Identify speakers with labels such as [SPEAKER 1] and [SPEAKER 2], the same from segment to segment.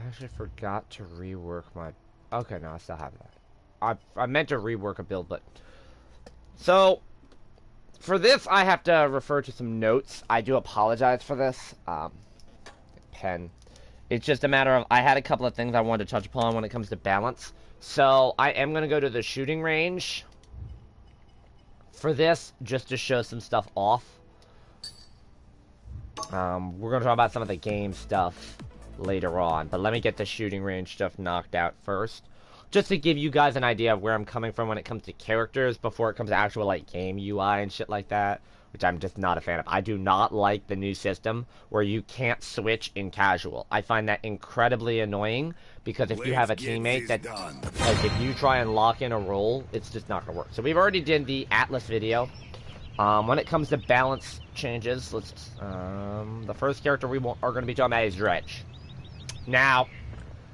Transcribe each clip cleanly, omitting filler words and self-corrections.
[SPEAKER 1] actually forgot to rework my... Okay, no, I still have that. I meant to rework a build, but... So, for this, I have to refer to some notes. I do apologize for this. Pen. It's just a matter of... I had a couple of things I wanted to touch upon when it comes to balance. So, I am going to go to the shooting range for this, just to show some stuff off. We're going to talk about some of the game stuff later on, but let me get the shooting range stuff knocked out first, just to give you guys an idea of where I'm coming from when it comes to characters before it comes to actual, like, game UI and shit like that, which I'm just not a fan of. I do not like the new system where you can't switch in casual. I find that incredibly annoying, because if you have a teammate that, like, if you try and lock in a role, it's just not gonna work. So we've already did the Atlas video. When it comes to balance changes, let's, the first character we are going to be talking about is Dredge. Now,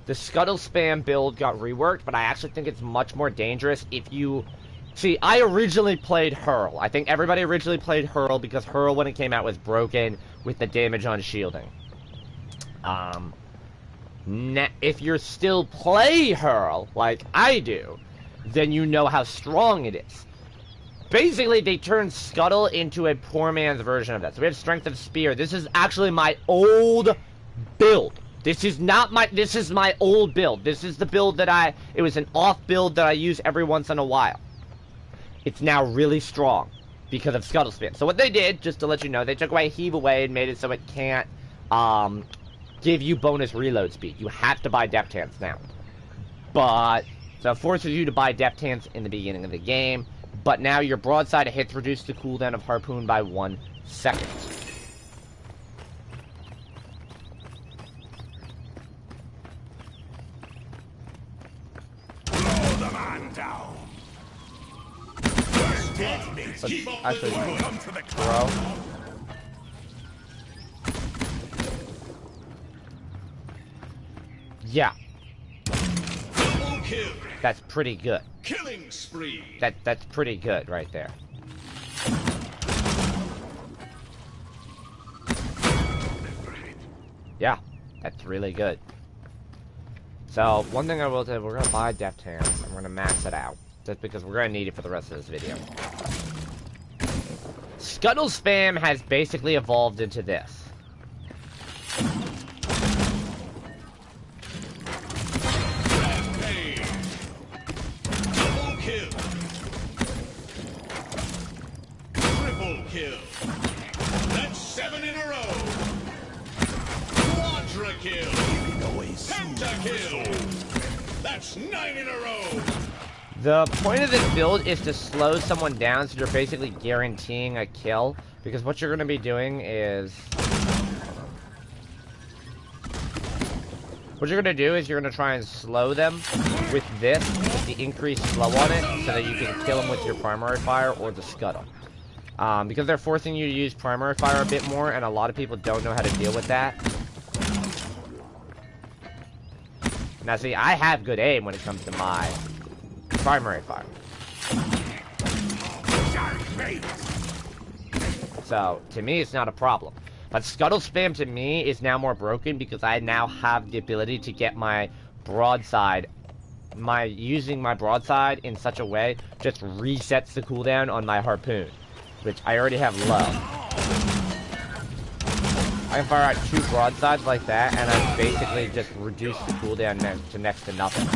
[SPEAKER 1] the Scuttle Spam build got reworked, but I actually think it's much more dangerous if you... See, I originally played Hurl. I think everybody originally played Hurl because Hurl, when it came out, was broken with the damage on shielding. If you're still play Hurl, like I do, then you know how strong it is. Basically, they turned Scuttle into a poor man's version of that. So we have Strength of Spear. This is actually my old build. This is not my... This is my old build. This is the build that it was an off build that I use every once in a while. It's now really strong because of Scuttle Spam. So what they did, just to let you know, they took away Heave Away and made it so it can't give you bonus reload speed. You have to buy Deft Hands now. But... So it forces you to buy Deft Hands in the beginning of the game. But now your broadside hits reduce the cooldown of Harpoon by 1 second.
[SPEAKER 2] Blow the man down.
[SPEAKER 1] Let's actually throw. Yeah. That's pretty good.
[SPEAKER 2] Killing spree.
[SPEAKER 1] That's pretty good right there. Yeah, that's really good. So, one thing I will say, we're gonna buy Deft Hands, and we're gonna max it out. Just because we're gonna need it for the rest of this video. Scuttle Spam has basically evolved into this.
[SPEAKER 2] Kill. That's 7 in a row. Quadra kill. Pentakill. That's 9 in a row.
[SPEAKER 1] The point of this build is to slow someone down, so you're basically guaranteeing a kill. Because what you're going to be doing is... What you're going to do is you're going to try and slow them with this, with the increased slow on it, so that you can kill them with your primary fire or the Scuttle. Because they're forcing you to use primary fire a bit more, and a lot of people don't know how to deal with that. Now see, I have good aim when it comes to my primary fire. So, to me, it's not a problem. But Scuttle Spam, to me, is now more broken because I now have the ability to get my broadside... Using my broadside in such a way just resets the cooldown on my Harpoon, which I already have low. I can fire out 2 broadsides like that, and I basically just reduce the cooldown to next to nothing.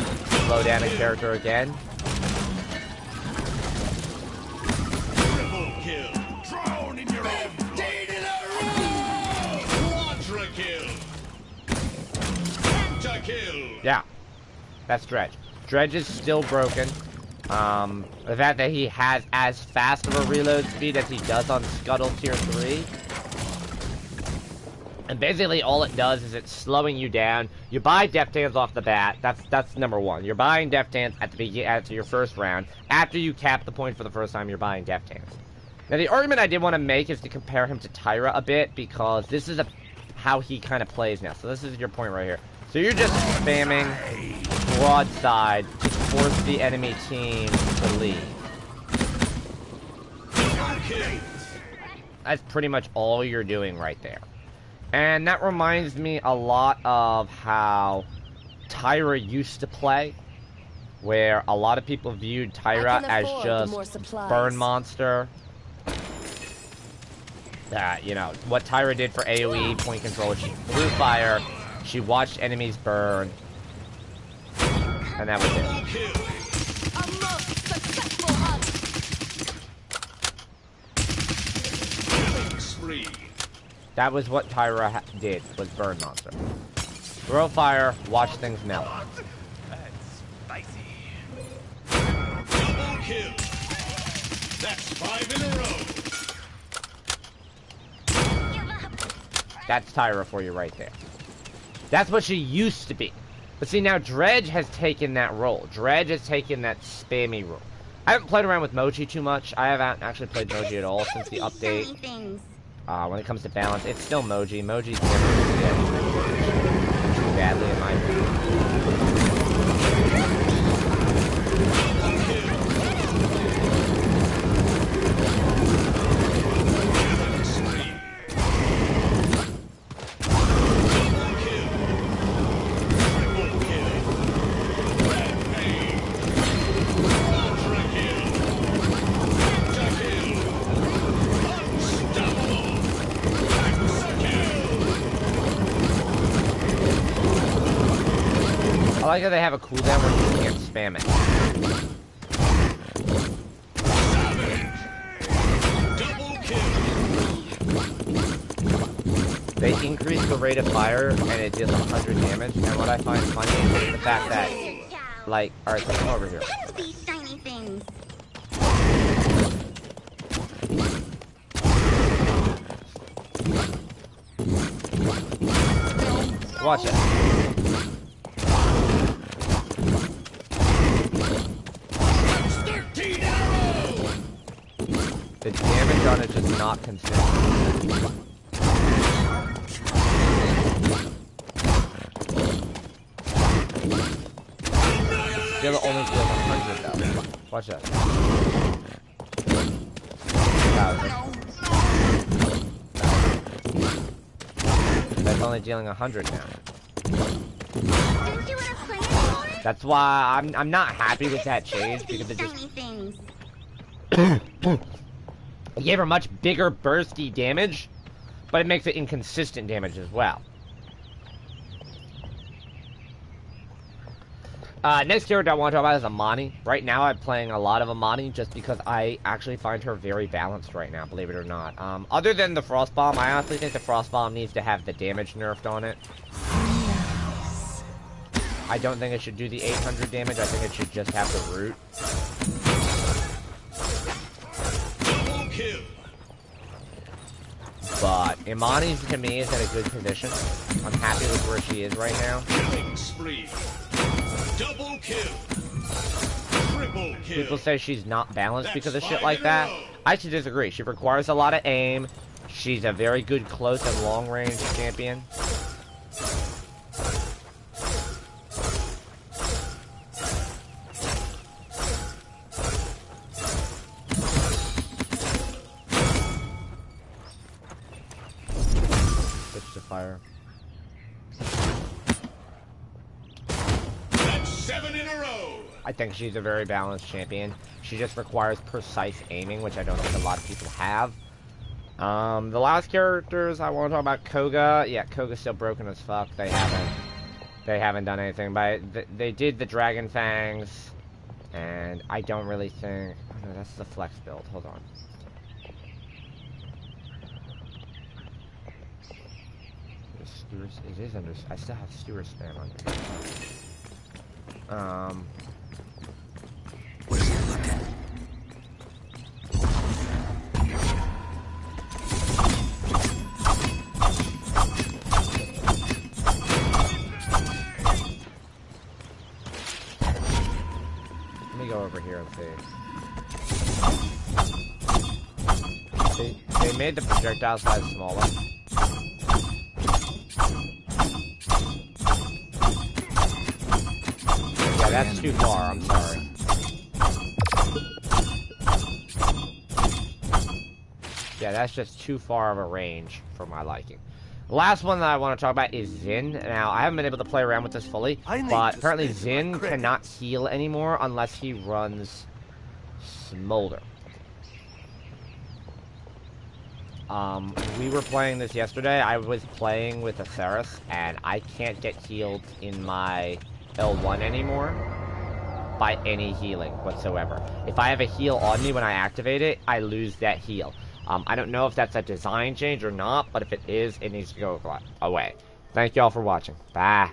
[SPEAKER 1] Slow down a character again.
[SPEAKER 2] Triple kill. Drown in your own blood. In a row. Quadra kill. Pentakill.
[SPEAKER 1] Yeah, that's Dredge. Dredge is still broken. The fact that he has as fast of a reload speed as he does on Scuttle Tier 3. And basically all it does is it's slowing you down. You buy Deft Hands off the bat. That's number one. You're buying Deft Hands at your first round. After you cap the point for the first time, you're buying Deft Hands. Now the argument I did want to make is to compare him to Tyra a bit, because this is how he kind of plays now. So this is your point right here. So you're just spamming broadside to force the enemy team to leave. That's pretty much all you're doing right there. And that reminds me a lot of how Tyra used to play, where a lot of people viewed Tyra as just burn monster. That, you know, what Tyra did for AoE point control, she threw fire, she watched enemies burn, and that was it. That was what Tyra did, was burn monster. Throw fire, watch things melt.
[SPEAKER 2] That's spicy. Double kill. That's 5 in a row.
[SPEAKER 1] That's Tyra for you right there. That's what she used to be. But see, now Dredge has taken that role. Dredge has taken that spammy role. I haven't played around with Moji too much. I haven't actually played Moji at all since the update. When it comes to balance, it's still Moji. Moji's never too badly in my opinion. I like how they have a cooldown where you can't spam it. They increase the rate of fire and it deals 100 damage. And what I find funny is the fact that, like, alright, so come over here. Watch it. The damage on it is just not consistent. Still only deals 100 though. Watch that. That's only dealing 100 now. That's why I'm not happy with that change because it just it gave her much bigger bursty damage, but it makes it inconsistent damage as well. Next character I want to talk about is Amani. Right now I'm playing a lot of Amani just because I actually find her very balanced right now, believe it or not. Other than the Frost Bomb, I honestly think the Frost Bomb needs to have the damage nerfed on it. I don't think it should do the 800 damage, I think it should just have the root. But Imani's to me is in a good position. I'm happy with where she is right now.
[SPEAKER 2] Killing spree. Double kill. Triple kill.
[SPEAKER 1] People say she's not balanced because of shit like that. I should disagree. She requires a lot of aim. She's a very good close and long range champion. Fire.
[SPEAKER 2] That's 7 in a row.
[SPEAKER 1] I think she's a very balanced champion. She just requires precise aiming, which I don't think a lot of people have. The last characters I want to talk about, Koga. Yeah, Koga's still broken as fuck. They haven't done anything, but they did the Dragon Fangs, and I don't really think. Oh no, that's the flex build. Hold on. It is under. I still have Stewart spam under. Let me go over here and see. They made the projectile size smaller. That's too far, I'm sorry. Yeah, that's just too far of a range for my liking. Last one that I want to talk about is Zin. Now, I haven't been able to play around with this fully, but apparently Zin cannot heal anymore unless he runs Smolder. We were playing this yesterday. I was playing with Atheris, and I can't get healed in my L1 anymore by any healing whatsoever. If I have a heal on me when I activate it, I lose that heal. I don't know if that's a design change or not, but if it is, it needs to go away. Thank y'all for watching. Bye.